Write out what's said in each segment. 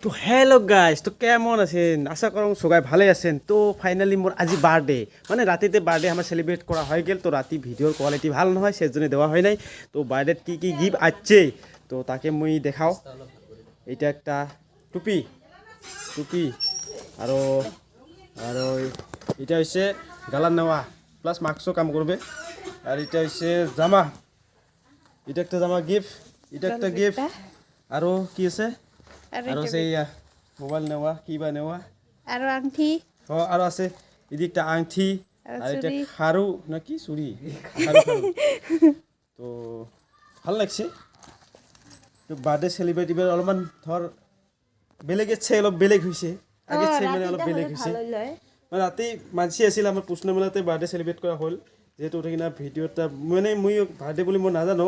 তো hello guys, তো কেমন আছেন? আশা করুন সবাই ভালো আছেন। তো ফাইনালি মোর আজি বার্থডে, মানে রাতেতে বার্থডে আমার সেলিব্রেট করা হয়ে গেল। তো রাতে ভিডিওর কোয়ালিটি ভালো নহয়, সেজন্য দেওয়া হয় নাই। তো বার্থডে কি কি গিফট আছে তো তাকে মুই দেখাও। এইটা একটা টুপি টুপি আরো আরো এটা হচ্ছে গালার নেওয়া প্লাস মাস্কও কাম করবে। আর এটা হচ্ছে জামা, এটা একটা জামা গিফট, এটা একটা গিফট। আরো কি আছে? আরো সেই মোবাইল নেওয়া কিবা নেওয়া আৰু আংঠি আরো আছে এদিকে একটা আংটি আর এটা খারু নাকি চুরি তো ভাল লাগছে। তো বার্থডে সেলিব্রেট এবার অলপমান ধর বেলেগ আছে, অলপ বেলেগ হয়েছে আগে চেয়ে মানে অলপ বেলেগ হয়েছে। মানে রাতি মানসি আছিল আমার পুষ্ণ মেলাতে বার্থডে সেলিব্রেট করা হল, যেহেতু ওটা কিনা ভিডিওটা মানে মুই বার্থডে বুলি মই নাজানো,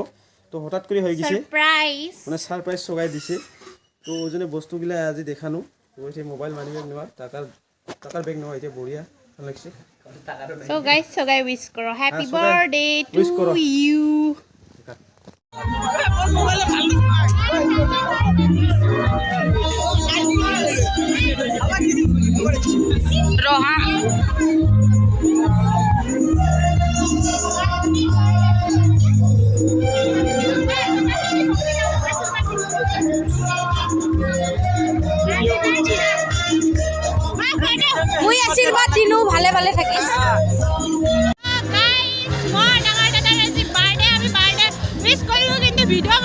তো হঠাৎ করে হয়ে গেছে মানে সারপ্রাইজ সগাই দিছে। তো ওই জন্য বস্তুগুলা আজি দেখানো। তো ওই মোবাইল মানি ব্যাগ নেওয়া, টাকার ব্যাগ নেওয়া, এটা বঢ়িয়া ভাল লাগছে। সো গাইস উইশ করো হ্যাপি সবাই বার্থডে wish টু করো। ইউ। রহা মুই আশীর্বাদ দিলো ভালে ভালে থাকি। ভিডিও